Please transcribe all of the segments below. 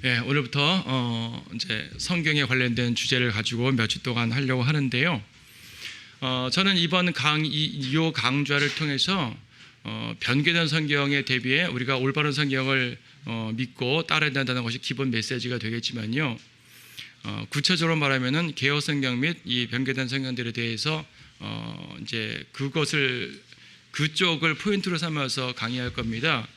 예, 오늘부터 이제 성경에 관련된 주제를 가지고 몇 주 동안 하려고 하는데요. 저는 이번 이 강좌를 통해서 변개된 성경에 대비해 우리가 올바른 성경을 믿고 따라야 된다는 것이 기본 메시지가 되겠지만요. 구체적으로 말하면은 개역 성경 및 이 변개된 성경들에 대해서 이제 그쪽을 포인트로 삼아서 강의할 겁니다.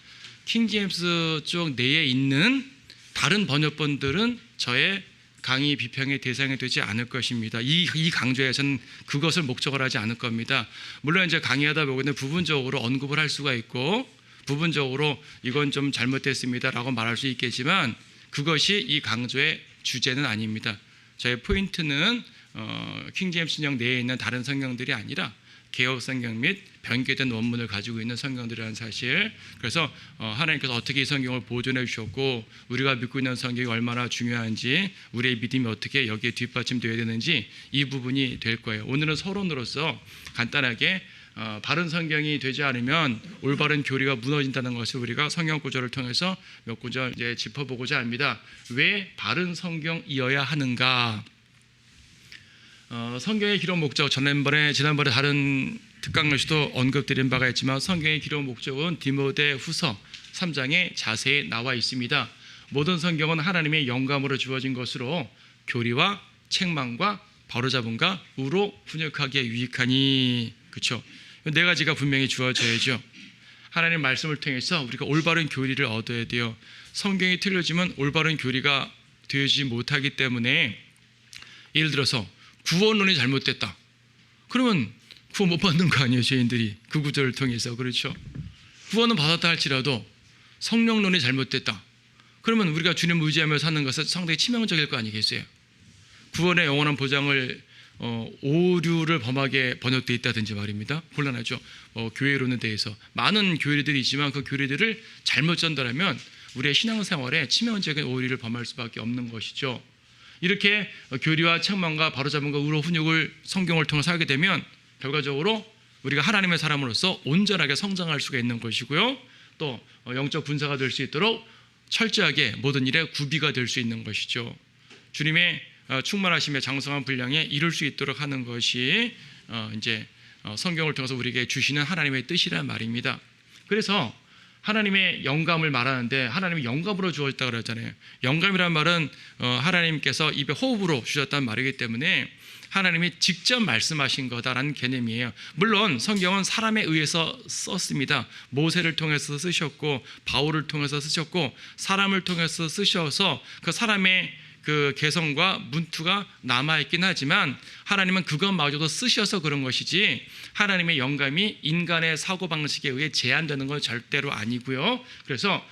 킹제임스 쪽 내에 있는 다른 번역본들은 저의 강의 비평의 대상이 되지 않을 것입니다. 이 강좌에서는 그것을 목적으로 하지 않을 겁니다. 물론 이제 강의하다 보면 부분적으로 언급을 할 수가 있고 부분적으로 이건 좀 잘못됐습니다라고 말할 수 있겠지만 그것이 이 강좌의 주제는 아닙니다. 저의 포인트는 킹제임스 신약 내에 있는 다른 성경들이 아니라 개역 성경 및 변개된 원문을 가지고 있는 성경들이라는 사실. 그래서 하나님께서 어떻게 이 성경을 보존해 주셨고 우리가 믿고 있는 성경이 얼마나 중요한지 우리의 믿음이 어떻게 여기에 뒷받침되어야 되는지 이 부분이 될 거예요. 오늘은 서론으로서 간단하게 바른 성경이 되지 않으면 올바른 교리가 무너진다는 것을 우리가 성경 구절을 통해서 몇 구절 이제 짚어보고자 합니다. 왜 바른 성경이어야 하는가? 성경의 기록 목적, 지난번에 다른 특강에서도 언급드린 바가 있지만 성경의 기록 목적은 디모데 후서 3장에 자세히 나와 있습니다. 모든 성경은 하나님의 영감으로 주어진 것으로 교리와 책망과 바로잡음과 우로 훈육하기에 유익하니. 그렇죠? 네 가지가 분명히 주어져야죠. 하나님의 말씀을 통해서 우리가 올바른 교리를 얻어야 돼요. 성경이 틀려지면 올바른 교리가 되지 못하기 때문에 예를 들어서 구원론이 잘못됐다. 그러면 구원 못 받는 거 아니에요, 죄인들이. 그 구절을 통해서. 그렇죠? 구원은 받았다 할지라도 성령론이 잘못됐다. 그러면 우리가 주님을 의지하며 사는 것은 상당히 치명적일 거 아니겠어요? 구원의 영원한 보장을 오류를 범하게 번역되어 있다든지 말입니다. 곤란하죠. 교회론에 대해서 많은 교리들이 있지만 그 교리들을 잘못 전달하면 우리의 신앙생활에 치명적인 오류를 범할 수밖에 없는 것이죠. 이렇게 교리와 책망과 바로잡음과 우로 훈육을 성경을 통해서 하게 되면 결과적으로 우리가 하나님의 사람으로서 온전하게 성장할 수가 있는 것이고요. 또 영적 군사가 될 수 있도록 철저하게 모든 일에 구비가 될 수 있는 것이죠. 주님의 충만하심의 장성한 분량에 이룰 수 있도록 하는 것이 이제 성경을 통해서 우리에게 주시는 하나님의 뜻이란 말입니다. 그래서 하나님의 영감을 말하는데 하나님의 영감으로 주어졌다고 그러잖아요. 영감이란 말은 하나님께서 입에 호흡으로 주셨다는 말이기 때문에 하나님이 직접 말씀하신 거다라는 개념이에요. 물론 성경은 사람에 의해서 썼습니다. 모세를 통해서 쓰셨고 바울을 통해서 쓰셨고 사람을 통해서 쓰셔서 그 사람의 그 개성과 문투가 남아있긴 하지만 하나님은 그것마저도 쓰셔서 그런 것이지 하나님의 영감이 인간의 사고방식에 의해 제한되는 건 절대로 아니고요. 그래서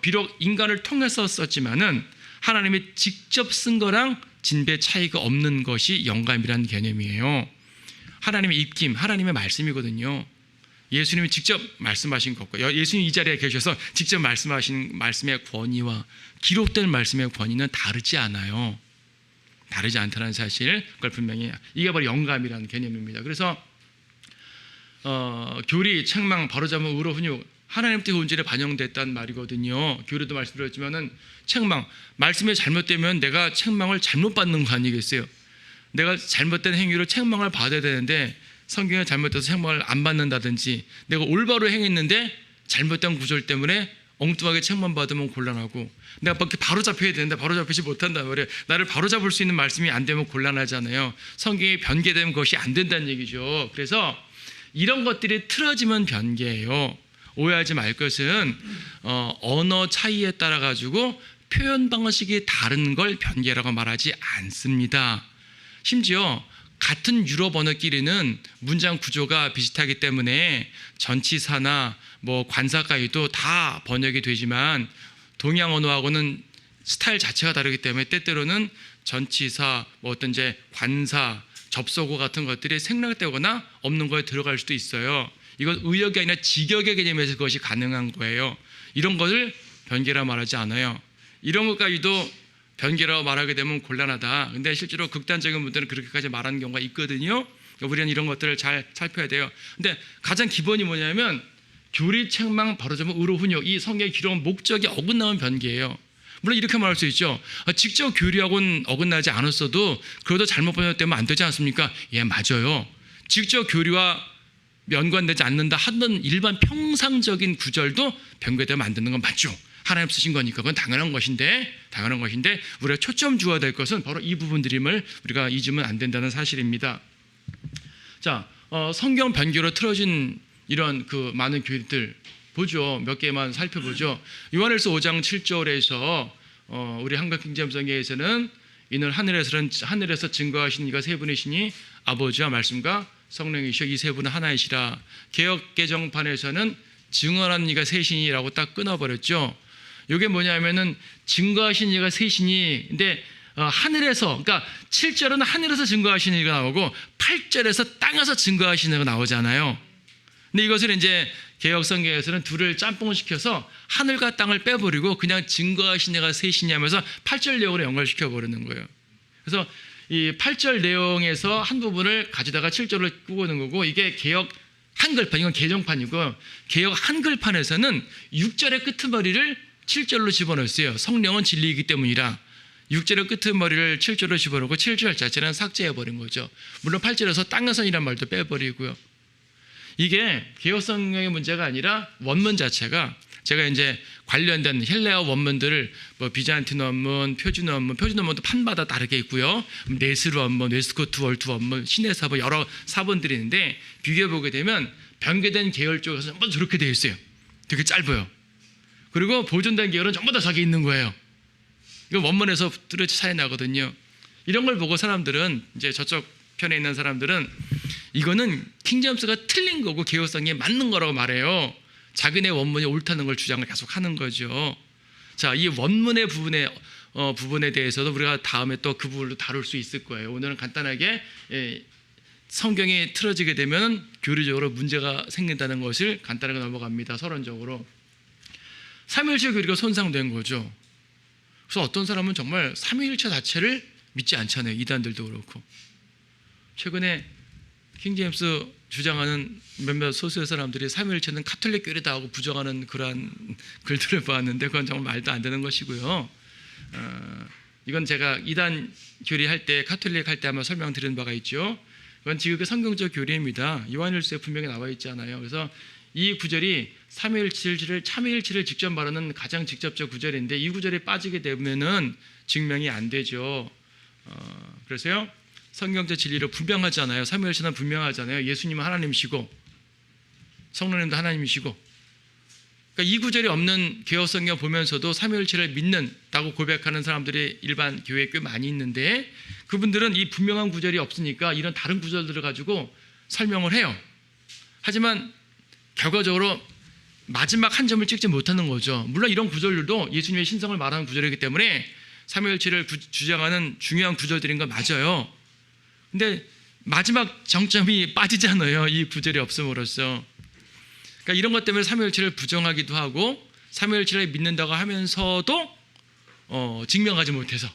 비록 인간을 통해서 썼지만은 하나님이 직접 쓴 거랑 진배 차이가 없는 것이 영감이라는 개념이에요. 하나님의 입김, 하나님의 말씀이거든요. 예수님이 직접 말씀하신 것고 예수님 이 자리에 계셔서 직접 말씀하신 말씀의 권위와 기록된 말씀의 권위는 다르지 않아요. 다르지 않다는 사실, 그걸 분명히 이게 바로 영감이라는 개념입니다. 그래서 교리, 책망, 바로잡음, 우로 훈육 하나님께 본질에 반영됐다는 말이거든요. 교리도 말씀드렸지만은 책망, 말씀이 잘못되면 내가 책망을 잘못 받는 거 아니겠어요? 내가 잘못된 행위로 책망을 받아야 되는데 성경에 잘못돼서 책망을 안 받는다든지 내가 올바로 행했는데 잘못된 구절 때문에 엉뚱하게 책망받으면 곤란하고 내가 이렇게 바로잡혀야 되는데 바로잡히지 못한단 말이에요. 나를 바로잡을 수 있는 말씀이 안 되면 곤란하잖아요. 성경이 변개되면 그것이 안 된다는 얘기죠. 그래서 이런 것들이 틀어지면 변개예요. 오해하지 말 것은 언어 차이에 따라 가지고 표현 방식이 다른 걸 변개라고 말하지 않습니다. 심지어 같은 유럽 언어끼리는 문장 구조가 비슷하기 때문에 전치사나 관사까지도 다 번역이 되지만 동양 언어하고는 스타일 자체가 다르기 때문에 때때로는 전치사, 어떤 이제 관사, 접속어 같은 것들이 생략되거나 없는 거에 들어갈 수도 있어요. 이건 의역이 아니라 직역의 개념에서 그것이 가능한 거예요. 이런 것을 변개라 말하지 않아요. 이런 것까지도 변개라고 말하게 되면 곤란하다. 근데 실제로 극단적인 분들은 그렇게까지 말하는 경우가 있거든요. 우리는 이런 것들을 잘 살펴야 돼요. 근데 가장 기본이 뭐냐면 교리, 책망, 바로잡음, 우로 훈육 이 성경의 기록은 목적이 어긋나면 변개예요. 물론 이렇게 말할 수 있죠. 직접 교류하고는 어긋나지 않았어도 그래도 잘못 번역되면 안 되지 않습니까? 예, 맞아요. 직접 교류와 연관되지 않는다 하던 일반 평상적인 구절도 변개되면 안 되는 건 맞죠. 하나님 쓰신 거니까 그건 당연한 것인데 우리가 초점 주어야 될 것은 바로 이 부분들임을 우리가 잊으면 안 된다는 사실입니다. 자, 성경 변기로 틀어진 이런 그 많은 교리들 보죠. 몇 개만 살펴보죠. 요한일서 5장 7절에서 우리 한국경제성경에서는 이는 하늘에서 증거하신 이가 세 분이시니 아버지와 말씀과 성령이시여 이 세 분은 하나이시라. 개역 개정판에서는 증언하는 이가 셋이니라고 딱 끊어버렸죠. 이게 뭐냐면은 증거하신 이가 셋이니, 근데 하늘에서, 그러니까 7절은 하늘에서 증거하시는 이가 나오고 8절에서 땅에서 증거하시는 이가 나오잖아요. 근데 이것을 이제 개역 성경에서는 둘을 짬뽕시켜서 하늘과 땅을 빼버리고 그냥 증거하신 이가 셋이니 하면서 8절 내용으로 연결시켜 버리는 거예요. 그래서 이 8절 내용에서 한 부분을 가져다가 7절로 꾸고는 거고, 이게 개역 한글판, 이건 개정판이고, 개역 한글판에서는 6절의 끄트머리를 7절로 집어넣었어요. 성령은 진리이기 때문이라 6절의 끄트머리를 7절로 집어넣고 7절 자체는 삭제해버린 거죠. 물론 8절에서 땅에서이란 말도 빼버리고요. 이게 개역성경의 문제가 아니라 원문 자체가, 제가 이제 관련된 헬레어 원문들을 뭐 비잔틴 원문, 표준 원문도 판마다 다르게 있고요. 네스르 원문, 웨스코트 월트 원문, 신의 사본 여러 사본들이 있는데 비교해 보게 되면 변개된 계열 쪽에서 전부 다 저렇게 되어 있어요. 되게 짧아요. 그리고 보존된 계열은 전부 다 저기 있는 거예요. 이거 원문에서 뚜렷이 차이 나거든요. 이런 걸 보고 사람들은, 이제 저쪽 편에 있는 사람들은 이거는 킹제임스가 틀린 거고 개혁성에 맞는 거라고 말해요. 자기네 원문이 옳다는 걸 주장을 계속 하는 거죠. 자, 이 원문의 부분에 대해서도 우리가 다음에 또 그 부분을 다룰 수 있을 거예요. 오늘은 간단하게 성경이 틀어지게 되면 교리적으로 문제가 생긴다는 것을 간단하게 넘어갑니다. 서론적으로. 삼위일체 교리가 손상된 거죠. 그래서 어떤 사람은 정말 삼위일체 자체를 믿지 않잖아요. 이단들도 그렇고. 최근에 킹제임스 주장하는 몇몇 소수의 사람들이 삼위일체는 카톨릭 교리다 하고 부정하는 그러한 글들을 보았는데 그건 정말 말도 안 되는 것이고요. 이건 제가 이단 교리 할 때, 카톨릭 할 때 아마 설명드린 바가 있죠. 그건 지극히 성경적 교리입니다. 요한일서에 분명히 나와 있잖아요. 그래서 이 구절이 참일치를 직접 말하는 가장 직접적 구절인데 이 구절에 빠지게 되면은 증명이 안 되죠. 그래서요, 성경적 진리로 분명하잖아요. 삼위일체는 분명하잖아요. 예수님은 하나님이시고 성령님도 하나님이시고. 그러니까 이 구절이 없는 개혁성경 보면서도 삼위일체를 믿는다고 고백하는 사람들이 일반 교회에 꽤 많이 있는데, 그분들은 이 분명한 구절이 없으니까 이런 다른 구절들을 가지고 설명을 해요. 하지만 결과적으로 마지막 한 점을 찍지 못하는 거죠. 물론 이런 구절들도 예수님의 신성을 말하는 구절이기 때문에 삼위일체를 주장하는 중요한 구절들인 건 맞아요. 근데 마지막 정점이 빠지잖아요. 이 구절이 없음으로써. 그러니까 이런 것 때문에 삼위일체를 부정하기도 하고 삼위일체를 믿는다고 하면서도 증명하지 못해서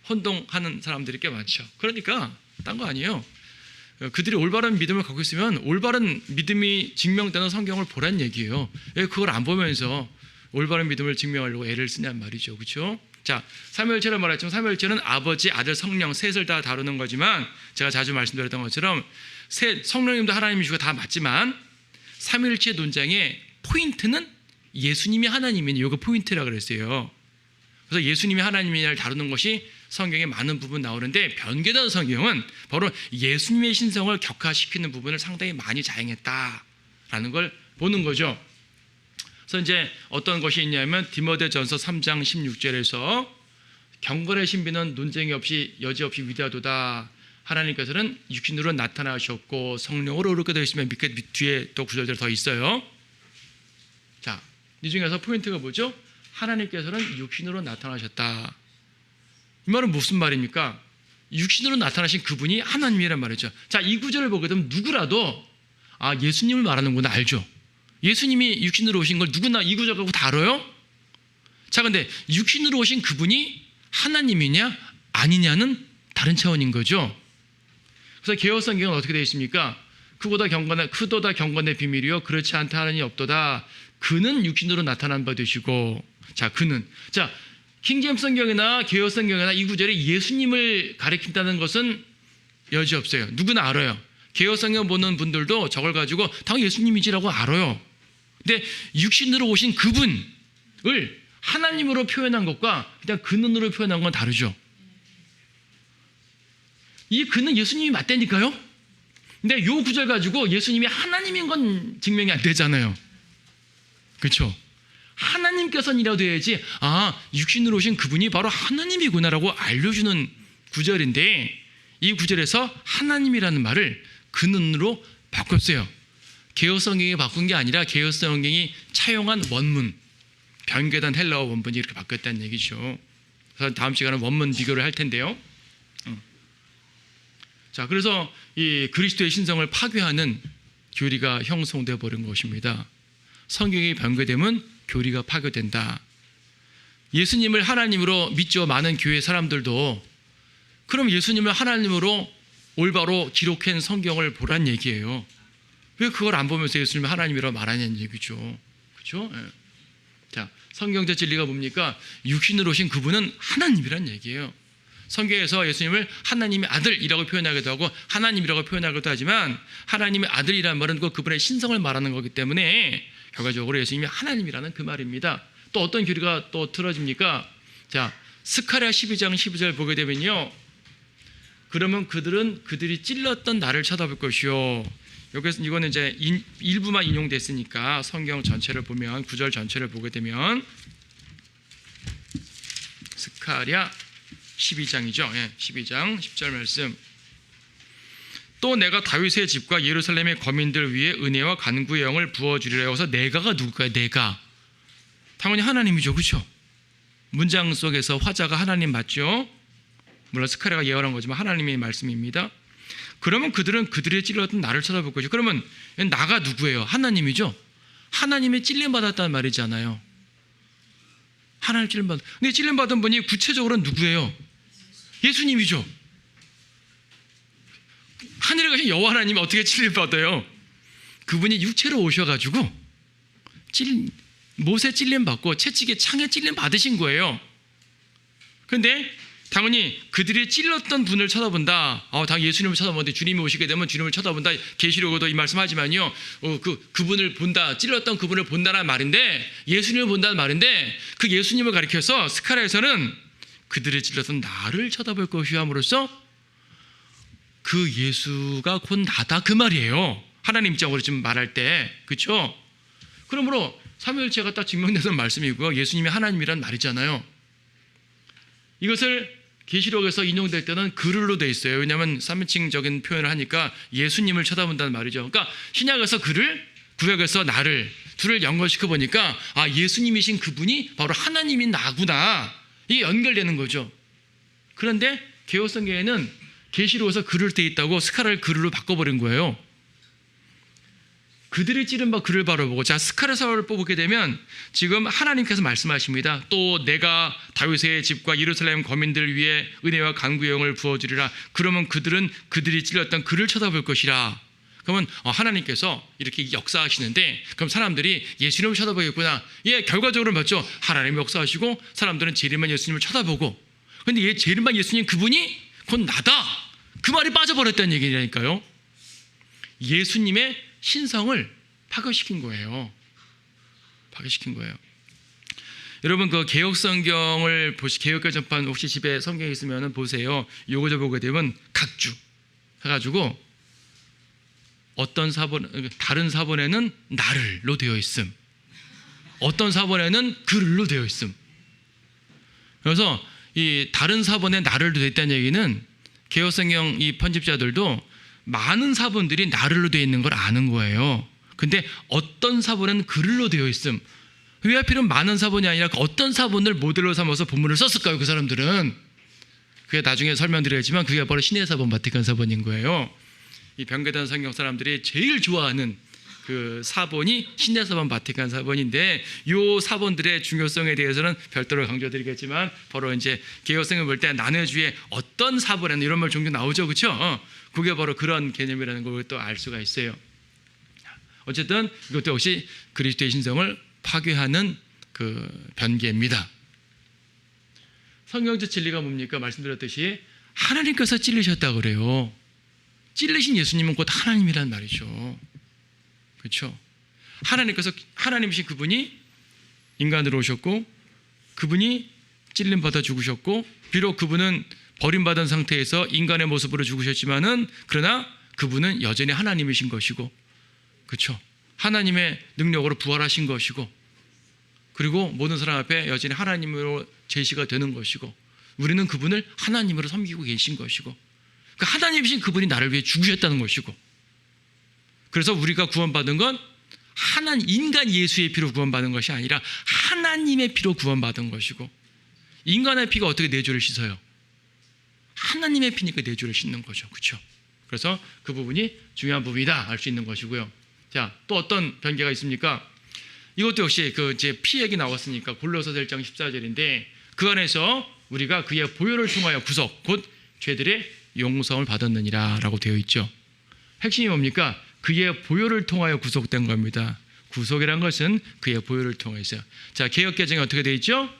혼동하는 사람들이 꽤 많죠. 그러니까 딴 거 아니에요. 그들이 올바른 믿음을 갖고 있으면 올바른 믿음이 증명되는 성경을 보란 얘기예요. 왜 그걸 안 보면서 올바른 믿음을 증명하려고 애를 쓰냔 말이죠. 그렇죠? 자, 삼위일체를 말했지만 삼위일체는 아버지, 아들, 성령 셋을 다 다루는 거지만, 제가 자주 말씀드렸던 것처럼 성령님도 하나님이시고 다 맞지만 삼위일체 논쟁의 포인트는 예수님이 하나님이니, 이거 포인트라고 그랬어요. 그래서 예수님이 하나님이냐를 다루는 것이 성경에 많은 부분 나오는데, 변개된 성경은 바로 예수님의 신성을 격화시키는 부분을 상당히 많이 자행했다라는 걸 보는 거죠. 그래서 이제 어떤 것이 있냐면 디모데전서 3장 16절에서 경건의 신비는 논쟁이 없이 여지없이 위대하도다. 하나님께서는 육신으로 나타나셨고 성령으로 오르게 되어 있으면 뒤에 또 구절들 더 있어요. 자, 이 중에서 포인트가 뭐죠? 하나님께서는 육신으로 나타나셨다. 이 말은 무슨 말입니까? 육신으로 나타나신 그분이 하나님이란 말이죠. 자, 이 구절을 보게 되면 누구라도 예수님을 말하는구나 알죠. 예수님이 육신으로 오신 걸 누구나 이 구절 갖고 다 알아요? 자, 근데 육신으로 오신 그분이 하나님이냐 아니냐는 다른 차원인 거죠. 그래서 개혁성경은 어떻게 되어 있습니까? 크도다 경건의 비밀이요 그렇지 않다 하나니 없도다. 그는 육신으로 나타난 바 되시고. 자, 그는. 자, 킹제임스 성경이나 개역 성경이나 이 구절이 예수님을 가리킨다는 것은 여지없어요. 누구나 알아요. 개역 성경 보는 분들도 저걸 가지고 당연히 예수님이지라고 알아요. 근데 육신으로 오신 그분을 하나님으로 표현한 것과 그냥 그는으로 표현한 건 다르죠. 이 그는 예수님이 맞다니까요. 근데 이 구절 가지고 예수님이 하나님인 건 증명이 안 되잖아요. 그렇죠? 하나님께서는이라도 해야지 육신으로 오신 그분이 바로 하나님이구나라고 알려주는 구절인데 이 구절에서 하나님이라는 말을 그는으로 바꿨어요. 개역 성경이 바꾼 게 아니라 개역 성경이 차용한 원문, 변개된 헬라어 원문이 이렇게 바뀌었다는 얘기죠. 그래서 다음 시간에 원문 비교를 할 텐데요. 자, 그래서 이 그리스도의 신성을 파괴하는 교리가 형성되어 버린 것입니다. 성경이 변개되면 교리가 파괴된다. 예수님을 하나님으로 믿죠. 많은 교회 사람들도. 그럼 예수님을 하나님으로 올바로 기록한 성경을 보란 얘기예요. 왜 그걸 안 보면서 예수님을 하나님이라고 말하냐는 얘기죠. 그렇죠? 예. 자, 성경적 진리가 뭡니까? 육신으로 오신 그분은 하나님이란 얘기예요. 성경에서 예수님을 하나님의 아들이라고 표현하기도 하고 하나님이라고 표현하기도 하지만 하나님의 아들이라는 말은 그분의 신성을 말하는 거기 때문에 결과적으로 예수님이 하나님이라는 그 말입니다. 또 어떤 교리가 또 틀어집니까? 자, 스가랴 12장 12절 보게 되면요. 그러면 그들이 찔렀던 나를 쳐다볼 것이요. 여기서 이거는 이제 일부만 인용됐으니까 성경 전체를 보면 구절 전체를 보게 되면 스가랴 12장이죠. 12장 10절 말씀. 또 내가 다윗의 집과 예루살렘의 거민들 위에 은혜와 간구의 영을 부어주리라. 여기서 내가가 누굴까요? 내가. 당연히 하나님이죠. 그렇죠? 문장 속에서 화자가 하나님 맞죠? 물론 스가랴가 예언한 거지만 하나님의 말씀입니다. 그러면 그들의 찔렀던 나를 쳐다볼 거죠. 그러면 나가 누구예요? 하나님이죠. 하나님의 찔림받았다는 말이잖아요. 하나님 찔림받은. 근데 찔림받은 분이 구체적으로 누구예요? 예수님이죠. 하늘에 가신 여호와 하나님이 어떻게 찔림받아요? 그분이 육체로 오셔가지고 못에 찔림받고 채찍에 창에 찔림받으신 거예요. 그런데 당연히 그들이 찔렀던 분을 쳐다본다. 당연히 예수님을 쳐다보는데 주님이 오시게 되면 주님을 쳐다본다. 계시록에도 이 말씀하지만요. 그분을 본다. 찔렀던 그분을 본다는 말인데 예수님을 본다는 말인데 그 예수님을 가리켜서 스가랴에서는 그들이 찔렀던 나를 쳐다볼 것이요 함으로써 그 예수가 곧 나다 그 말이에요. 하나님 입장으로 지금 말할 때. 그렇죠? 그러므로 삼위일체가 딱 증명되는 말씀이고요. 예수님이 하나님이란 말이잖아요. 이것을 계시록에서 인용될 때는 그를로 돼 있어요. 왜냐하면 삼위칭적인 표현을 하니까 예수님을 쳐다본다는 말이죠. 그러니까 신약에서 그를, 구약에서 나를 둘을 연결시켜 보니까 예수님이신 그분이 바로 하나님인 나구나. 이게 연결되는 거죠. 그런데 개역성경에는 계시록에서 그를 돼 있다고 스가랴를 그를로 바꿔버린 거예요. 그들이 찌른 바 그를 바라보고. 자, 스가랴서를 뽑게 되면 지금 하나님께서 말씀하십니다. 또 내가 다윗의 집과 예루살렘 거민들 위에 은혜와 간구의 영을 부어주리라. 그러면 그들이 찔렀던 그를 쳐다볼 것이라. 그러면 하나님께서 이렇게 역사하시는데 그럼 사람들이 예수님을 쳐다보겠구나. 결과적으로 맞죠. 하나님이 역사하시고 사람들은 재림한 예수님을 쳐다보고. 그런데 재림한 예수님 그분이 곧 나다. 그 말이 빠져버렸다는 얘기라니까요. 예수님의 신성을 파괴시킨 거예요. 파괴시킨 거예요. 여러분 그 개역성경을 개역과 전판 혹시 집에 성경이 있으면 보세요. 요거 보게 되면 각주 해가지고 어떤 사본 다른 사본에는 나를로 되어 있음. 어떤 사본에는 그를로 되어 있음. 그래서 이 다른 사본에 나를로 되어 있다는 얘기는 개역성경 이 편집자들도 많은 사본들이 나를로 되어 있는 걸 아는 거예요. 근데 어떤 사본은 그를로 되어 있음. 왜 하필은 많은 사본이 아니라 어떤 사본을 모델로 삼아서 본문을 썼을까요? 그 사람들은. 그게 나중에 설명드리겠지만 그게 바로 신의 사본, 바티칸 사본인 거예요. 이 변개된 성경 사람들이 제일 좋아하는 그 사본이 신의 사본, 바티칸 사본인데 이 사본들의 중요성에 대해서는 별도로 강조드리겠지만 바로 이제 개역성을 볼 때 나눠주의 어떤 사본에는 이런 말 종종 나오죠, 그렇죠? 그게 바로 그런 개념이라는 걸 또 알 수가 있어요. 어쨌든 이것도 역시 그리스도의 신성을 파괴하는 그 변개입니다. 성경적 진리가 뭡니까? 말씀드렸듯이 하나님께서 찔리셨다 그래요. 찔리신 예수님은 곧 하나님이란 말이죠. 그렇죠? 하나님이신 그분이 인간으로 오셨고, 그분이 찔림 받아 죽으셨고, 비록 그분은 버림받은 상태에서 인간의 모습으로 죽으셨지만은, 그러나 그분은 여전히 하나님이신 것이고, 그렇죠? 하나님의 능력으로 부활하신 것이고, 그리고 모든 사람 앞에 여전히 하나님으로 제시가 되는 것이고, 우리는 그분을 하나님으로 섬기고 계신 것이고, 그러니까 하나님이신 그분이 나를 위해 죽으셨다는 것이고, 그래서 우리가 구원받은 건 인간 예수의 피로 구원받은 것이 아니라 하나님의 피로 구원받은 것이고, 인간의 피가 어떻게 내 죄를 씻어요? 하나님의 피니까 내 죄를 씻는 거죠. 그렇죠? 그래서 그 부분이 중요한 부분이다 알 수 있는 것이고요. 자, 또 어떤 변개가 있습니까? 이것도 역시 이제 피 얘기 나왔으니까 골로새서 1장 14절인데, 그 안에서 우리가 그의 보혈을 통하여 구속, 곧 죄들의 용서를 받았느니라 라고 되어 있죠. 핵심이 뭡니까? 그의 보혈을 통하여 구속된 겁니다. 구속이란 것은 그의 보혈을 통해서요. 자, 개역개정이 어떻게 되어 있죠?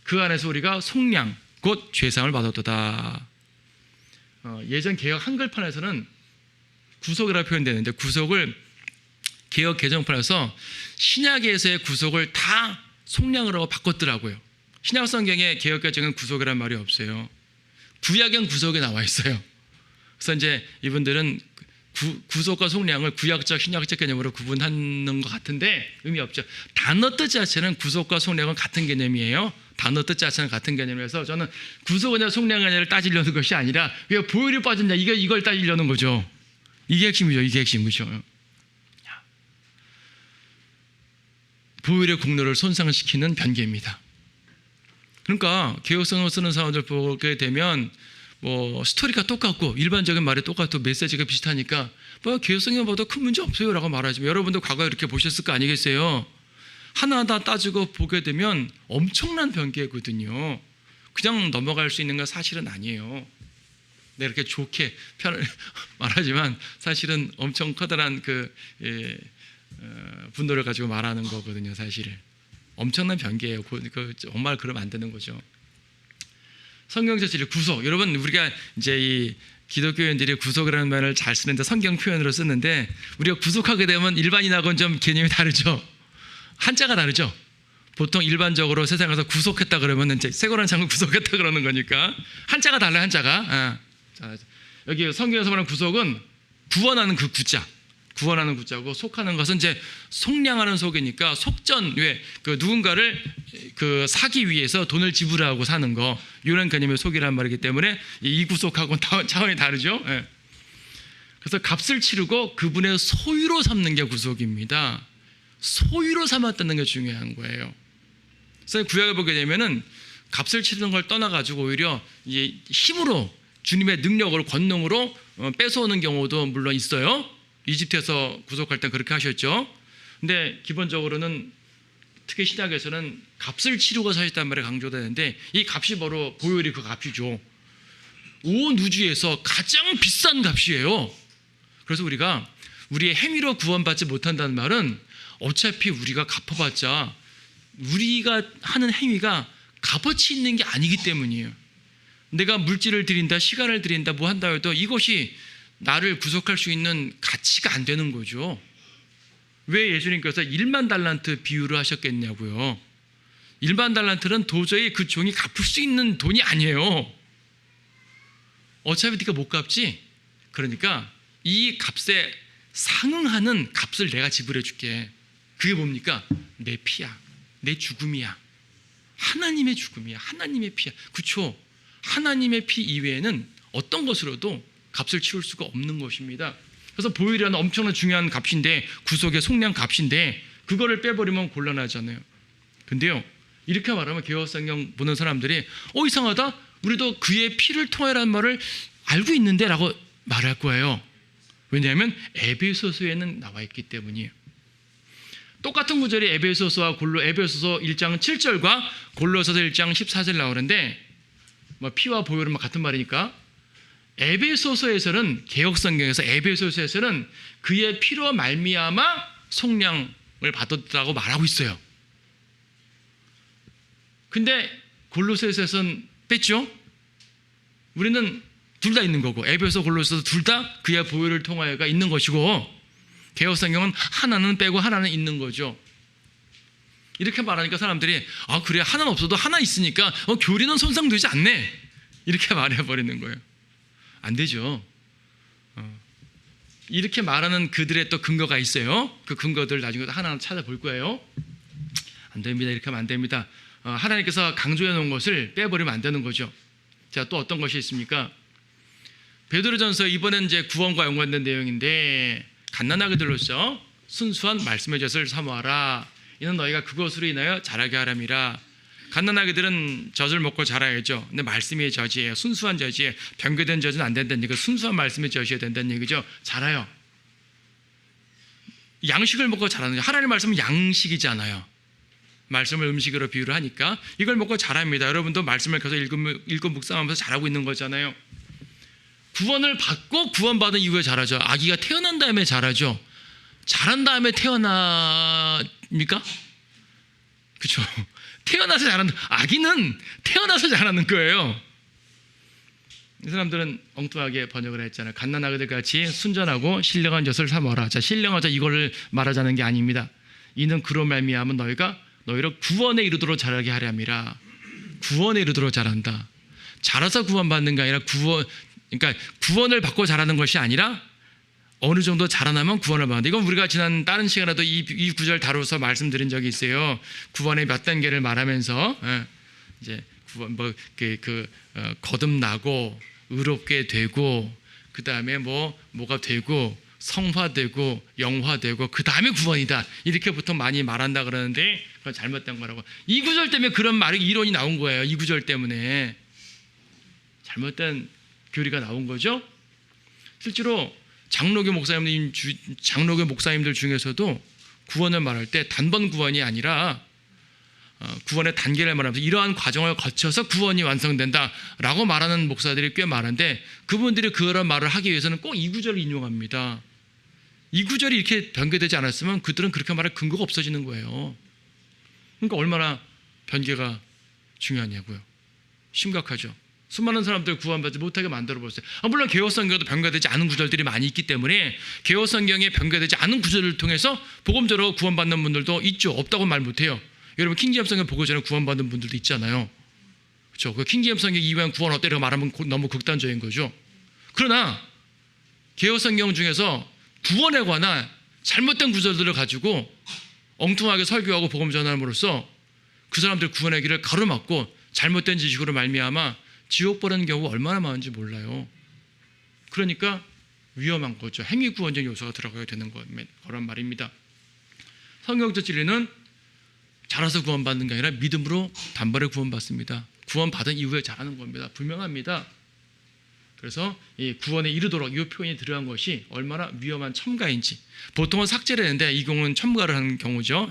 그 안에서 우리가 속량, 곧 죄사함을 받았도다. 예전 개역 한글판에서는 구속이라고 표현되는데, 구속을 개역 개정판에서 신약에서의 구속을 다 속량으로 바꿨더라고요. 신약 성경에 개역 개정은 구속이란 말이 없어요. 구약엔 구속이 나와 있어요. 그래서 이제 이분들은 구속과 속량을 구약적, 신약적 개념으로 구분하는 것 같은데 의미 없죠. 단어 뜻 자체는 구속과 속량은 같은 개념이에요. 단어 뜻 자체는 같은 개념이라서 저는 구속이냐 속량이냐를 따지려는 것이 아니라 왜 보혈이 빠졌냐 이걸 따지려는 거죠. 이게 핵심이죠. 이게 핵심, 그렇죠? 보혈의 공로를 손상시키는 변개입니다. 그러니까 개혁성을 쓰는 사람들 보게 되면 뭐 스토리가 똑같고 일반적인 말이 똑같고 메시지가 비슷하니까 뭐 개혁성이 봐도 큰 문제 없어요 라고 말하지만, 여러분도 과거에 이렇게 보셨을 거 아니겠어요? 하나하나 따지고 보게 되면 엄청난 변개거든요. 그냥 넘어갈 수 있는 건 사실은 아니에요. 내가 이렇게 좋게 말하지만 사실은 엄청 커다란 분노를 가지고 말하는 거거든요. 사실은 엄청난 변개예요. 정말 그러면 안 되는 거죠. 성경적 진리 구속, 여러분 우리가 이제 이 기독교인들이 구속이라는 말을 잘 쓰는데 성경 표현으로 쓰는데, 우리가 구속하게 되면 일반인하고는 좀 개념이 다르죠. 한자가 다르죠. 보통 일반적으로 세상에서 구속했다 그러면 이제 쇠고란 창을 구속했다 그러는 거니까 한자가 달라요. 한자가. 자, 여기 성경에서 말하는 구속은 구원하는 그 구자, 구원하는 구자고, 속하는 것은 이제 속량하는 속이니까 속전, 왜 누군가를 사기 위해서 돈을 지불하고 사는 거, 이런 개념의 속이란 말이기 때문에 이 구속하고는 차원이 다르죠. 예. 그래서 값을 치르고 그분의 소유로 삼는 게 구속입니다. 소유로 삼았다는 게 중요한 거예요. 그래서 구약을 보게 되면은 값을 치르는 걸 떠나가지고 오히려 이제 힘으로, 주님의 능력으로, 권능으로 뺏어오는 경우도 물론 있어요. 이집트에서 구속할 때 그렇게 하셨죠. 근데 기본적으로는 특히 신약에서는 값을 치르고 사셨단 말이 강조되는데, 이 값이 바로 보혈이 그 값이죠. 온 우주에서 가장 비싼 값이에요. 그래서 우리가 우리의 행위로 구원받지 못한다는 말은 어차피 우리가 갚아봤자 우리가 하는 행위가 값어치 있는 게 아니기 때문이에요. 내가 물질을 드린다, 시간을 드린다, 뭐 한다 해도 이것이 나를 구속할 수 있는 가치가 안 되는 거죠. 왜 예수님께서 1만 달란트 비유를 하셨겠냐고요. 1만 달란트는 도저히 그 종이 갚을 수 있는 돈이 아니에요. 어차피 네가 못 갚지. 그러니까 이 값에 상응하는 값을 내가 지불해 줄게. 그게 뭡니까? 내 피야, 내 죽음이야, 하나님의 죽음이야, 하나님의 피야. 그렇죠? 하나님의 피 이외에는 어떤 것으로도 값을 치울 수가 없는 것입니다. 그래서 보혈이라는 엄청난 중요한 값인데, 구속의 속량 값인데, 그거를 빼버리면 곤란하잖아요. 근데요, 이렇게 말하면 개혁성경 보는 사람들이 이상하다, 우리도 그의 피를 통하여라는 말을 알고 있는데 라고 말할 거예요. 왜냐하면 에베소서에는 나와 있기 때문이에요. 똑같은 구절이 에베소서 1장 7절과 골로새서 1장 14절 나오는데, 뭐 피와 보혈은 같은 말이니까, 에베소서에서는, 개역성경에서 에베소서에서는 그의 피로 말미암아 속량을 받았다고 말하고 있어요. 근데 골로새서에서는 뺐죠. 우리는 둘 다 있는 거고, 에베소 골로새서 둘 다 그의 보혈을 통하여가 있는 것이고, 개역성경은 하나는 빼고 하나는 있는 거죠. 이렇게 말하니까 사람들이 그래, 하나는 없어도 하나 있으니까 교리는 손상되지 않네, 이렇게 말해버리는 거예요. 안 되죠. 이렇게 말하는 그들의 또 근거가 있어요. 그 근거들 나중에 하나하나 찾아볼 거예요. 안 됩니다. 이렇게 하면 안 됩니다. 하나님께서 강조해 놓은 것을 빼버리면 안 되는 거죠. 자, 또 어떤 것이 있습니까? 베드로전서, 이번엔 이제 구원과 연관된 내용인데, 갓난아기들로서 순수한 말씀의 젖을 사모하라. 이는 너희가 그것으로 인하여 자라게 하람이라. 갓난아기들은 젖을 먹고 자라야죠. 근데 말씀의 젖이에요. 순수한 젖이에요. 변개된 젖은 안 된다는 얘기고, 순수한 말씀의 젖이어야 된다는 얘기죠. 자라요. 양식을 먹고 자라는 거죠. 하나님의 말씀은 양식이잖아요. 말씀을 음식으로 비유를 하니까 이걸 먹고 자랍니다. 여러분도 말씀을 계속 읽고 묵상하면서 자라고 있는 거잖아요. 구원을 받고 구원받은 이후에 자라죠. 아기가 태어난 다음에 자라죠. 자란 다음에 태어납니까? 그렇죠. 태어나서 자라는, 아기는 태어나서 자라는 거예요. 이 사람들은 엉뚱하게 번역을 했잖아요. 갓난아기들 같이 순전하고 신령한 젖을 사모하라. 자, 신령한 젖, 이거를 말하자는 게 아닙니다. 이는 그로 말미암아 너희를 구원에 이르도록 자라게 하려 함이라. 구원에 이르도록 자란다. 자라서 구원받는 게 아니라 그러니까 구원을 받고 자라는 것이 아니라 어느 정도 자라나면 구원을 받는다. 이건 우리가 지난 다른 시간에도 이 구절 다루어서 말씀드린 적이 있어요. 구원의 몇 단계를 말하면서 이제 구원 거듭나고 의롭게 되고, 그 다음에 뭐가 되고, 성화되고 영화되고, 그 다음에 구원이다, 이렇게 보통 많이 말한다 그러는데 그건 잘못된 거라고. 이 구절 때문에 그런 말이, 이론이 나온 거예요. 이 구절 때문에 잘못된 교리가 나온 거죠. 실제로 장로교 목사님들 중에서도 구원을 말할 때 단번 구원이 아니라 구원의 단계를 말하면서 이러한 과정을 거쳐서 구원이 완성된다라고 말하는 목사들이 꽤 많은데, 그분들이 그런 말을 하기 위해서는 꼭 이 구절을 인용합니다. 이 구절이 이렇게 변개되지 않았으면 그들은 그렇게 말할 근거가 없어지는 거예요. 그러니까 얼마나 변개가 중요하냐고요. 심각하죠. 수많은 사람들 구원받지 못하게 만들어버렸어요. 물론 개역성경에도 변개되지 않은 구절들이 많이 있기 때문에 개역성경에 변개되지 않은 구절을 통해서 복음적으로 구원받는 분들도 있죠. 없다고 말 못해요. 여러분, 킹제임스 성경 보고 전에 구원받은 분들도 있잖아요. 그렇죠. 그 킹제임스 성경 이후엔 구원 어때라고 말하면 너무 극단적인 거죠. 그러나 개역성경 중에서 구원에 관한 잘못된 구절들을 가지고 엉뚱하게 설교하고 복음 전함으로써 그 사람들 구원의 길을 가로막고 잘못된 지식으로 말미암아 지옥 보내는 경우가 얼마나 많은지 몰라요. 그러니까 위험한 거죠. 행위 구원적 요소가 들어가게 되는 거란 말입니다. 성경적 진리는 자라서 구원받는 게 아니라 믿음으로 단번에 구원받습니다. 구원받은 이후에 자라는 겁니다. 분명합니다. 그래서 이 구원에 이르도록 이 표현이 들어간 것이 얼마나 위험한 첨가인지. 보통은 삭제를 했는데 이 경우는 첨가를 하는 경우죠.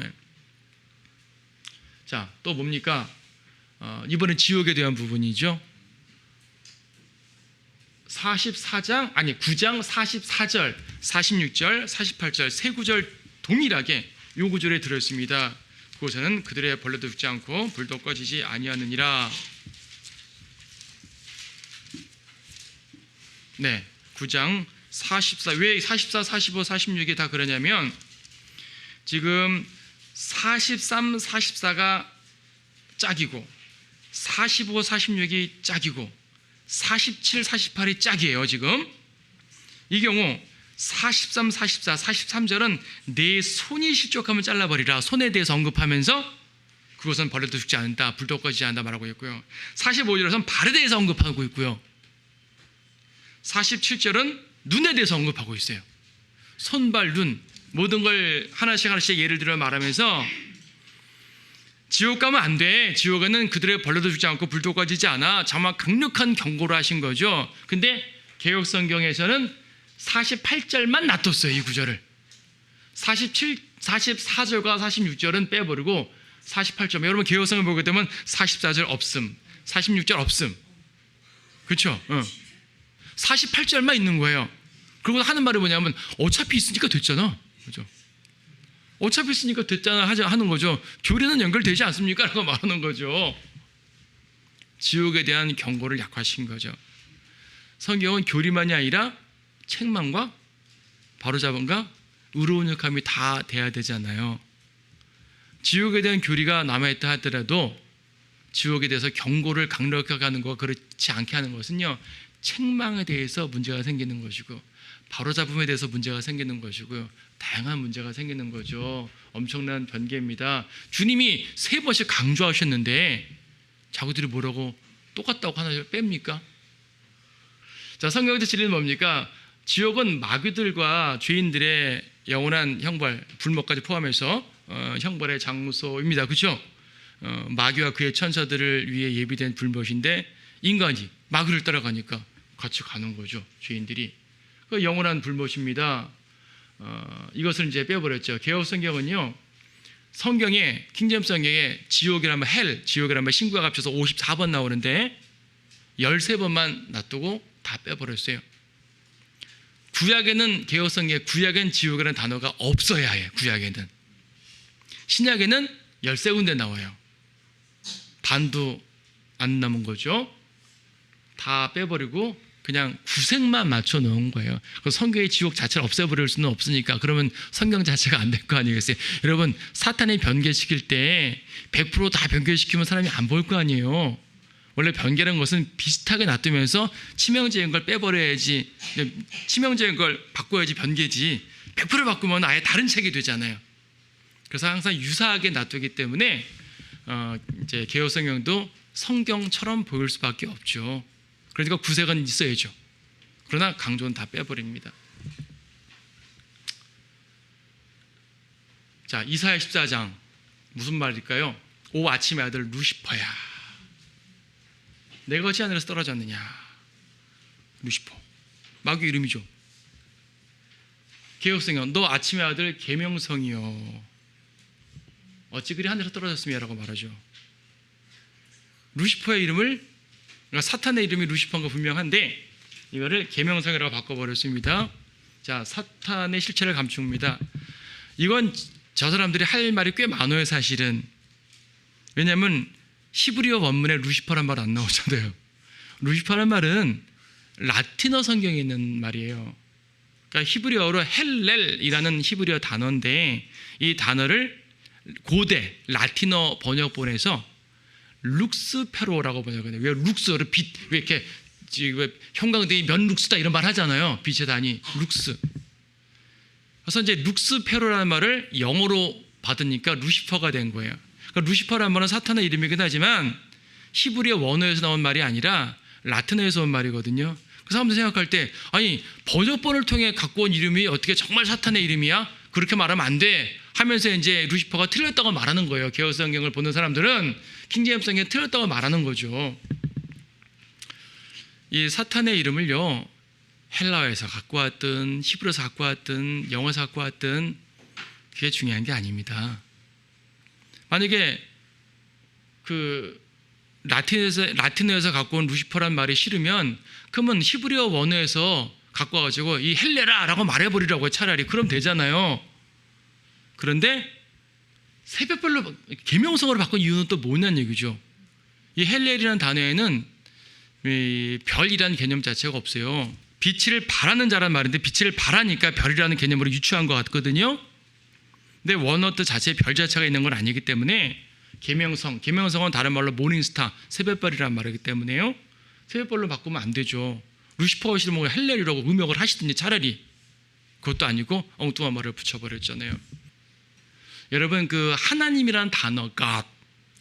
자, 또 뭡니까? 이번에 지옥에 대한 부분이죠. 9장 44절, 46절, 48절 세 구절 동일하게 이 구절에 들어있습니다. 그곳에는 그들의 벌레도 죽지 않고 불도 꺼지지 아니하느니라. 네, 9장 44. 왜 44, 45, 46이 다 그러냐면 지금 43, 44가 짝이고 45, 46이 짝이고 47, 48이 짝이에요. 지금 이 경우 43, 44, 43절은 내 손이 실족하면 잘라버리라. 손에 대해서 언급하면서 그것은 벌레도 죽지 않는다, 불도 꺼지지 않는다 말하고 있고요. 45절에서는 발에 대해서 언급하고 있고요. 47절은 눈에 대해서 언급하고 있어요. 손, 발, 눈 모든 걸 하나씩 예를 들어 말하면서 지옥 가면 안 돼. 지옥에는 그들의 벌레도 죽지 않고 불도 꺼지지 않아. 정말 강력한 경고를 하신 거죠. 근데 개역성경에서는 48절만 놔뒀어요. 이 구절을 44절과 46절은 빼버리고 48절. 여러분 개역성을 보게 되면 44절 없음, 46절 없음. 그렇죠? 48절만 있는 거예요. 그리고 하는 말이 뭐냐면 어차피 있으니까 됐잖아. 그렇죠? 어차피 있으니까 됐잖아 하는 거죠. 교리는 연결되지 않습니까? 라고 말하는 거죠. 지옥에 대한 경고를 약화시킨 거죠. 성경은 교리만이 아니라 책망과 바로잡음과 의로운 흑함이 다 돼야 되잖아요. 지옥에 대한 교리가 남아있다 하더라도 지옥에 대해서 경고를 강력하게 하는 것과 그렇지 않게 하는 것은요, 책망에 대해서 문제가 생기는 것이고 바로잡음에 대해서 문제가 생기는 것이고요, 다양한 문제가 생기는 거죠. 엄청난 변개입니다. 주님이 3번씩 강조하셨는데 자기들이 뭐라고 똑같다고 하나 뺍니까? 자, 성경에서 진리는 뭡니까? 지옥은 마귀들과 죄인들의 영원한 형벌, 불못까지 포함해서 형벌의 장소입니다. 그렇죠? 마귀와 그의 천사들을 위해 예비된 불못인데 인간이 마귀를 따라가니까 같이 가는 거죠. 죄인들이. 그 영원한 불못입니다. 이것을 이제 빼버렸죠. 개역 성경은요, 성경에 킹제임스 성경에 지옥이라면 헬, 지옥이라면 신구가 합쳐서 54번 나오는데 13번만 놔두고 다 빼버렸어요. 구약에는, 개역 성경에 구약엔 지옥이라는 단어가 없어야 해요. 구약에는. 신약에는 13군데 나와요. 반도 안 남은 거죠. 다 빼버리고 그냥 구색만 맞춰 놓은 거예요. 성경의 지옥 자체를 없애버릴 수는 없으니까 그러면 성경 자체가 안 될 거 아니겠어요? 여러분, 사탄이 변개시킬 때 100% 다 변개시키면 사람이 안 볼 거 아니에요. 원래 변개라는 것은 비슷하게 놔두면서 치명적인 걸 빼버려야지, 치명적인 걸 바꿔야지 변개지, 100% 바꾸면 아예 다른 책이 되잖아요. 그래서 항상 유사하게 놔두기 때문에 이제 개역 성경도 성경처럼 보일 수밖에 없죠. 그러니까 구색은 있어야죠. 그러나 강조는 다 빼버립니다. 자, 이사야 14장 무슨 말일까요? 오 아침의 아들 루시퍼야, 내가 어찌 하늘에서 떨어졌느냐. 루시퍼, 마귀 이름이죠. 개역성경, 너 아침의 아들 계명성이요, 어찌 그리 하늘에서 떨어졌으며 라고 말하죠. 루시퍼의 이름을, 그러니까 사탄의 이름이 루시퍼인 거 분명한데 이거를 계명성이라고 바꿔버렸습니다. 자, 사탄의 실체를 감춥니다. 이건 저 사람들이 할 말이 꽤 많아요, 사실은. 왜냐하면 히브리어 원문에 루시퍼란 말 안 나오잖아요. 루시퍼란 말은 라틴어 성경에 있는 말이에요. 그러니까 히브리어로 헬렐이라는 히브리어 단어인데 이 단어를 고대 라틴어 번역본에서 룩스페로라고 번역해요. 왜 룩스를 빛, 왜 이렇게 형광등이 면 룩스다 이런 말 하잖아요. 빛의 단위 룩스. 그래서 이제 룩스페로라는 말을 영어로 받으니까 루시퍼가 된 거예요. 그러니까 루시퍼라는 말은 사탄의 이름이긴 하지만 히브리어 원어에서 나온 말이 아니라 라틴어에서 온 말이거든요. 그 사람들 생각할 때, 아니 번역본을 통해 갖고 온 이름이 어떻게 정말 사탄의 이름이야? 그렇게 말하면 안 돼 하면서 이제 루시퍼가 틀렸다고 말하는 거예요. 개역 성경을 보는 사람들은 킹제임스 성경에 틀렸다고 말하는 거죠. 이 사탄의 이름을요, 헬라어에서 갖고 왔든 히브리어에서 갖고 왔든 영어에서 갖고 왔든 그게 중요한 게 아닙니다. 만약에 그 라틴어에서 갖고 온 루시퍼란 말이 싫으면 그러면 히브리어 원어에서 갖고 와가지고 이 헬레라라고 말해버리라고 차라리. 그럼 되잖아요. 그런데 새벽별로 계명성으로 바꾼 이유는 또 뭐냐는 얘기죠. 이 헬렐이라는 단어에는 이 별이라는 개념 자체가 없어요. 빛을 발하는 자란 말인데 빛을 발하니까 별이라는 개념으로 유추한 것 같거든요. 근데 원어 뜻 자체에 별 자체가 있는 건 아니기 때문에 계명성은 다른 말로 모닝스타, 새벽별이라는 말이기 때문에요. 새벽별로 바꾸면 안 되죠. 루시퍼가 싫으면 헬렐이라고 음역을 하시든지 차라리. 그것도 아니고 엉뚱한 말을 붙여버렸잖아요. 여러분, 그 하나님이라는 단어가,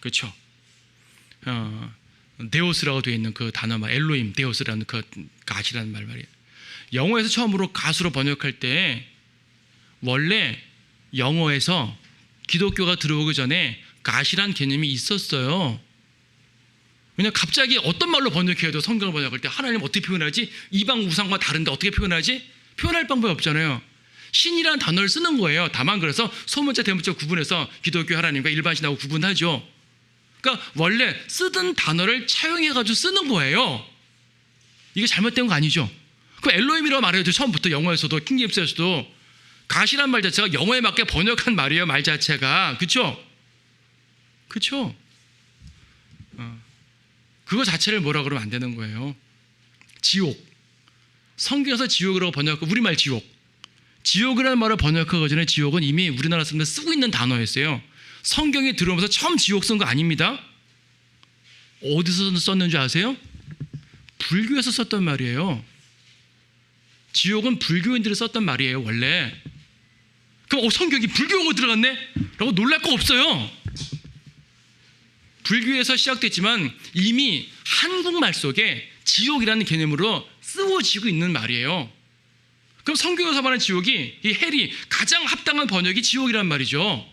그렇죠? 데오스라고 되어 있는 그 단어 말, 엘로임, 데오스라는 그 갓이라는 말이에요. 영어에서 처음으로 갓으로 번역할 때 원래 영어에서 기독교가 들어오기 전에 갓이란 개념이 있었어요. 왜냐하면 갑자기 어떤 말로 번역해도 성경을 번역할 때 하나님 어떻게 표현하지? 이방 우상과 다른데 어떻게 표현하지? 표현할 방법이 없잖아요. 신이라는 단어를 쓰는 거예요. 다만 그래서 소문자 대문자 구분해서 기독교 하나님과 일반 신하고 구분하죠. 그러니까 원래 쓰던 단어를 차용해가지고 쓰는 거예요. 이게 잘못된 거 아니죠. 그 엘로힘이라고 말해도 처음부터 영어에서도 킹제임스에서도 갓이란 말 자체가 영어에 맞게 번역한 말이에요. 말 자체가. 그렇죠? 그렇죠? 그거 자체를 뭐라 그러면 안 되는 거예요. 지옥. 성경에서 지옥이라고 번역하고 우리말 지옥. 지옥이라는 말을 번역하기 전에 지옥은 이미 우리나라 사람들 쓰고 있는 단어였어요. 성경에 들어오면서 처음 지옥 쓴 거 아닙니다. 어디서 썼는 줄 아세요? 불교에서 썼던 말이에요. 지옥은 불교인들이 썼던 말이에요, 원래. 그럼 성경이 불교 용어 들어갔네? 라고 놀랄 거 없어요. 불교에서 시작됐지만 이미 한국말 속에 지옥이라는 개념으로 쓰워지고 있는 말이에요. 그럼 성경에서 말하는 지옥이, 이 헬이 가장 합당한 번역이 지옥이란 말이죠.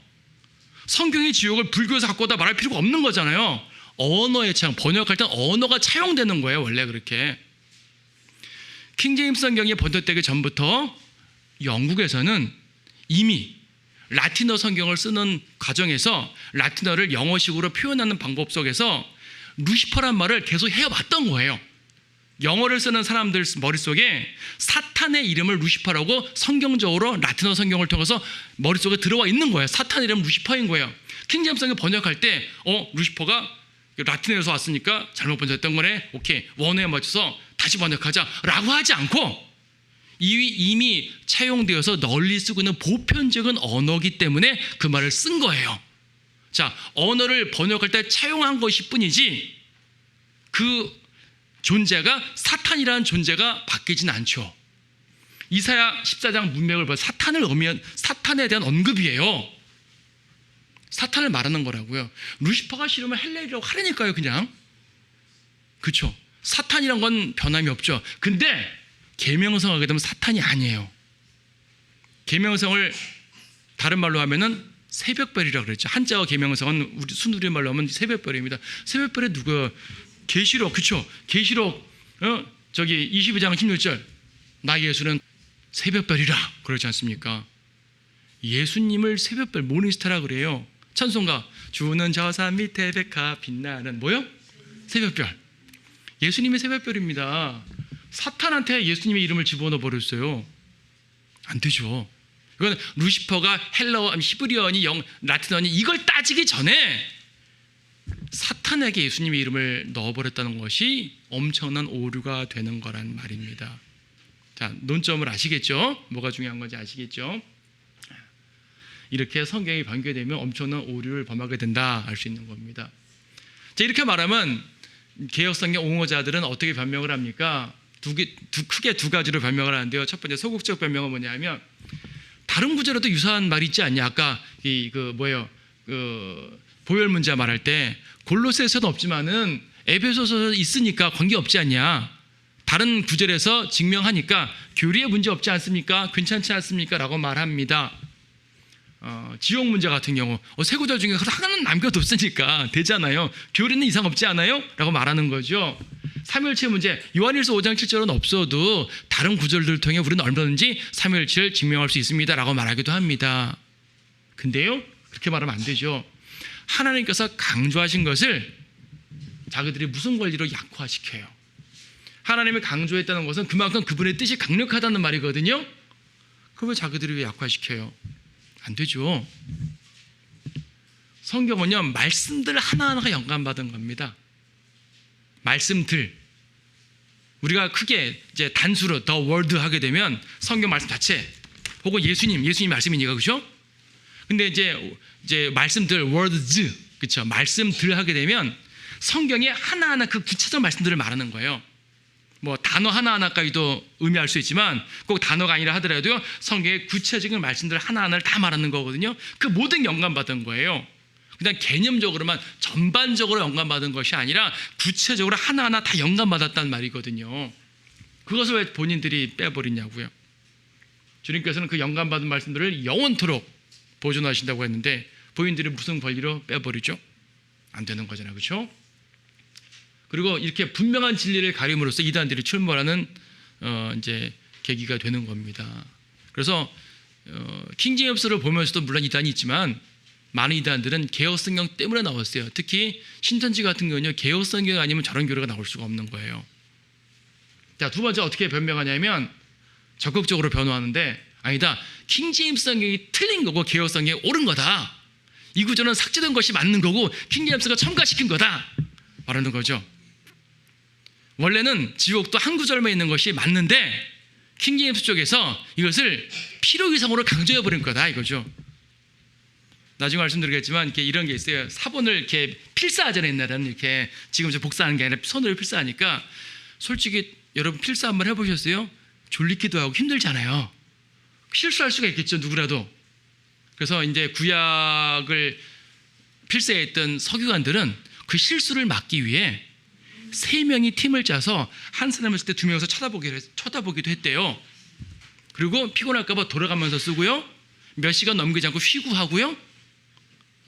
성경의 지옥을 불교에서 갖고 오다 말할 필요가 없는 거잖아요. 언어의 차용, 번역할 땐 언어가 차용되는 거예요, 원래 그렇게. 킹제임스 성경이 번역되기 전부터 영국에서는 이미 라틴어 성경을 쓰는 과정에서 라틴어를 영어식으로 표현하는 방법 속에서 루시퍼란 말을 계속 해왔던 거예요. 영어를 쓰는 사람들 머릿속에 사탄의 이름을 루시퍼라고 성경적으로 라틴어 성경을 통해서 머릿속에 들어와 있는 거예요. 사탄의 이름은 루시퍼인 거예요. 킹제임스 성경 번역할 때 루시퍼가 라틴어에서 왔으니까 잘못 번역했던 거네. 오케이, 원어에 맞춰서 다시 번역하자 라고 하지 않고 이미 차용되어서 널리 쓰고 있는 보편적인 언어이기 때문에 그 말을 쓴 거예요. 자, 언어를 번역할 때 차용한 것이 뿐이지 그 존재가 사탄이라는 존재가 바뀌진 않죠. 이사야 14장 문맥을 보면 사탄을 의미한 사탄에 대한 언급이에요. 사탄을 말하는 거라고요. 루시퍼가 싫으면 헬렐이라고 하라니까요, 그냥. 그렇죠. 사탄이란 건 변함이 없죠. 근데 계명성하게 되면 사탄이 아니에요. 계명성을 다른 말로 하면은 새벽별이라고 그랬죠. 한자어 계명성은 우리 순우리 말로 하면 새벽별입니다. 새벽별에 누가 계시록, 그렇죠? 계시록 22장 16절 나 예수는 새벽별이라 그러지 않습니까? 예수님을 새벽별 모닝스타라 그래요. 찬송가 주는 저산 밑에 백화 빛나는 뭐요? 새벽별. 예수님이 새벽별입니다. 사탄한테 예수님의 이름을 집어넣어 버렸어요. 안 되죠. 이건 루시퍼가 헬라어, 히브리어니, 라틴어니 이걸 따지기 전에 사탄에게 예수님의 이름을 넣어버렸다는 것이 엄청난 오류가 되는 거란 말입니다. 자, 논점을 아시겠죠? 뭐가 중요한 건지 아시겠죠? 이렇게 성경이 변개되면 엄청난 오류를 범하게 된다 알 수 있는 겁니다. 자, 이렇게 말하면 개혁성경 옹호자들은 어떻게 변명을 합니까? 크게 두 가지로 변명을 하는데요. 첫 번째 소극적 변명은 뭐냐면 다른 구절에도 유사한 말이 있지 않냐? 아까 보혈 문자 말할 때 골로새서도 없지만은 에베소서도 있으니까 관계 없지 않냐? 다른 구절에서 증명하니까 교리에 문제 없지 않습니까? 괜찮지 않습니까? 라고 말합니다. 지옥 문제 같은 경우 세 구절 중에 하나는 남겨뒀으니까 되잖아요. 교리는 이상 없지 않아요? 라고 말하는 거죠. 삼위일체 문제 요한일서 5장 7절은 없어도 다른 구절들을 통해 우리는 얼마든지 삼위일체를 증명할 수 있습니다 라고 말하기도 합니다. 근데요, 그렇게 말하면 안 되죠. 하나님께서 강조하신 것을 자기들이 무슨 권리로 약화시켜요. 하나님이 강조했다는 것은 그만큼 그분의 뜻이 강력하다는 말이거든요. 그걸 자기들이 왜 약화시켜요? 안 되죠. 성경은요, 말씀들 하나하나가 영감받은 겁니다. 말씀들. 우리가 크게 이제 단수로 the word 하게 되면 성경 말씀 자체 혹은 예수님 말씀이니까, 그렇죠? 근데 이제 말씀들 words, 그렇죠? 말씀들 하게 되면 성경에 하나하나 그 구체적 말씀들을 말하는 거예요. 뭐 단어 하나하나까지도 의미할 수 있지만 꼭 단어가 아니라 하더라도요, 성경의 구체적인 말씀들 하나하나를 다 말하는 거거든요. 그 모든 영감받은 거예요. 그냥 개념적으로만 전반적으로 영감받은 것이 아니라 구체적으로 하나하나 다 영감받았다는 말이거든요. 그것을 왜 본인들이 빼버리냐고요. 주님께서는 그 영감받은 말씀들을 영원토록 보존하신다고 했는데 본인들이 무슨 권리로 빼버리죠? 안 되는 거잖아요, 그렇죠? 그리고 이렇게 분명한 진리를 가림으로써 이단들이 출몰하는 이제 계기가 되는 겁니다. 그래서 킹제임스를 보면서도 물론 이단이 있지만 많은 이단들은 개혁성경 때문에 나왔어요. 특히 신천지 같은 경우는 개혁성경이 아니면 저런 교리가 나올 수가 없는 거예요. 자, 두 번째 어떻게 변명하냐면 적극적으로 변호하는데 아니다. 킹제임스 성경이 틀린 거고 개혁성경이 옳은 거다. 이 구절은 삭제된 것이 맞는 거고 킹제임스가 첨가시킨 거다 말하는 거죠. 원래는 지옥도 한 구절만 있는 것이 맞는데 킹제임스 쪽에서 이것을 필요 이상으로 강조해 버린 거다 이거죠. 나중에 말씀드리겠지만 이렇게 이런 게 있어요. 사본을 이렇게 필사하잖아요. 옛날에는 이렇게 지금 저 복사하는 게 아니라 손으로 필사하니까 솔직히 여러분 필사 한번 해보셨어요? 졸리기도 하고 힘들잖아요. 실수할 수가 있겠죠, 누구라도. 그래서 이제 구약을 필사했던 서기관들은 그 실수를 막기 위해 3명이 팀을 짜서 한 사람을 쓸 때 2명에서 쳐다보기도 했대요. 그리고 피곤할까 봐 돌아가면서 쓰고요. 몇 시간 넘기지 않고 쉬고 하고요.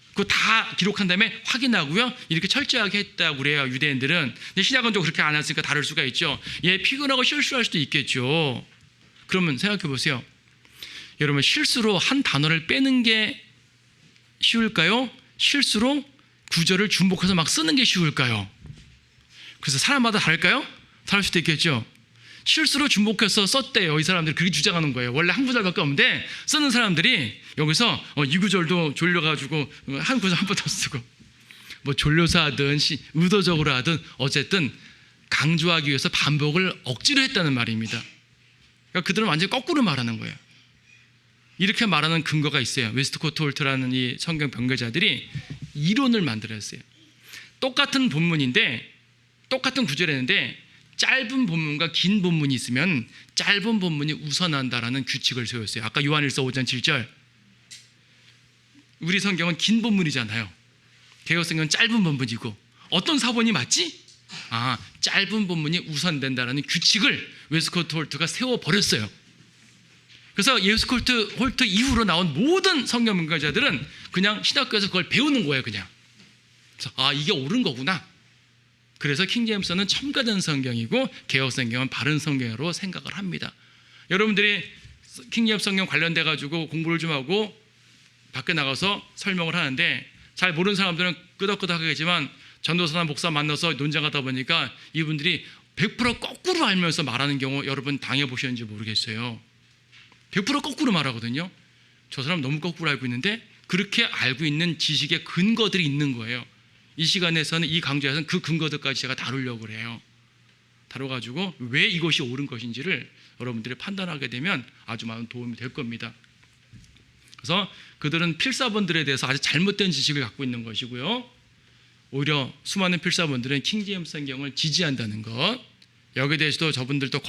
그거 다 기록한 다음에 확인하고요. 이렇게 철저하게 했다고 그래요, 유대인들은. 근데 신약은 좀 그렇게 안 했으니까 다를 수가 있죠. 피곤하고 실수할 수도 있겠죠. 그러면 생각해 보세요. 여러분, 실수로 한 단어를 빼는 게 쉬울까요? 실수로 구절을 중복해서 막 쓰는 게 쉬울까요? 그래서 사람마다 다를까요? 다를 수도 있겠죠. 실수로 중복해서 썼대요. 이 사람들이 그렇게 주장하는 거예요. 원래 한 구절밖에 없는데 쓰는 사람들이 여기서 이 구절도 졸려가지고 한 구절 한 번 더 쓰고, 뭐 졸려서 하든 의도적으로 하든 어쨌든 강조하기 위해서 반복을 억지로 했다는 말입니다. 그러니까 그들은 완전히 거꾸로 말하는 거예요. 이렇게 말하는 근거가 있어요. 웨스트코트 홀트라는 이 성경 변교자들이 이론을 만들었어요. 똑같은 본문인데 똑같은 구절이었는데 짧은 본문과 긴 본문이 있으면 짧은 본문이 우선한다라는 규칙을 세웠어요. 아까 요한일서 5장 7절. 우리 성경은 긴 본문이잖아요. 개역성경은 짧은 본문이고 어떤 사본이 맞지? 짧은 본문이 우선된다라는 규칙을 웨스트코트 홀트가 세워버렸어요. 그래서 웨스트코트 홀트 이후로 나온 모든 성경 변교자들은 그냥 신학교에서 그걸 배우는 거예요. 그냥. 그래서 이게 옳은 거구나. 그래서 킹제임스는 첨가된 성경이고 개역성경은 바른 성경으로 생각을 합니다. 여러분들이 킹제임스 성경 관련돼 가지고 공부를 좀 하고 밖에 나가서 설명을 하는데 잘 모르는 사람들은 끄덕끄덕하겠지만 전도사나 목사 만나서 논쟁하다 보니까 이분들이 100% 거꾸로 알면서 말하는 경우 여러분 당해보셨는지 모르겠어요. 100% 거꾸로 말하거든요. 저 사람 너무 거꾸로 알고 있는데 그렇게 알고 있는 지식의 근거들이 있는 거예요. 이 시간에서는 이 강좌에서는 그 근거들까지 제가 다루려고 해요. 다뤄가지고 왜 이것이 옳은 것인지를 여러분들이 판단하게 되면 아주 많은 도움이 될 겁니다. 그래서 그들은 필사본들에 대해서 아주 잘못된 지식을 갖고 있는 것이고요. 오히려 수많은 필사본들은 킹제임스 성경을 지지한다는 것. 여기에 대해서도 저분들도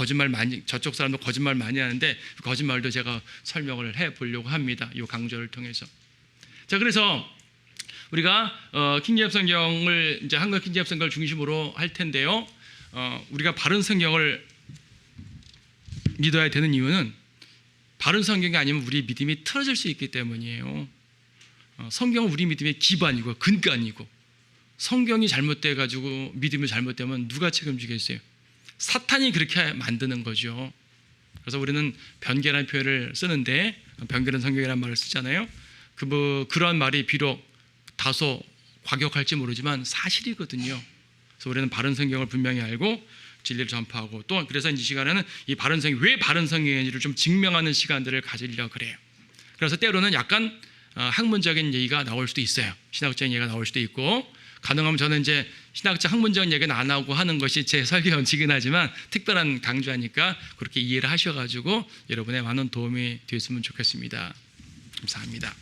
저쪽 사람도 거짓말 많이 하는데 그 거짓말도 제가 설명을 해보려고 합니다. 이 강좌를 통해서. 자, 그래서 우리가 킹제임스 성경을 이제 한글 킹제임스 성경을 중심으로 할 텐데요. 우리가 바른 성경을 믿어야 되는 이유는 바른 성경이 아니면 우리 믿음이 틀어질 수 있기 때문이에요. 성경은 우리 믿음의 기반이고 근간이고 성경이 잘못돼 가지고 믿음이 잘못되면 누가 책임지겠어요? 사탄이 그렇게 만드는 거죠. 그래서 우리는 변개라는 표현을 쓰는데 변개는 성경이라는 말을 쓰잖아요. 그러한 말이 비록 다소 과격할지 모르지만 사실이거든요. 그래서 우리는 바른 성경을 분명히 알고 진리를 전파하고 또 그래서 이 시간에는 이 바른 성경 왜 바른 성경인지를 좀 증명하는 시간들을 가지려고 그래요. 그래서 때로는 약간 학문적인 얘기가 나올 수도 있어요. 신학적인 얘기가 나올 수도 있고 가능하면 저는 이제 신학적 학문적인 얘기는 안 하고 하는 것이 제 설교 원칙이긴 하지만 특별한 강조하니까 그렇게 이해를 하셔가지고 여러분의 많은 도움이 됐으면 좋겠습니다. 감사합니다.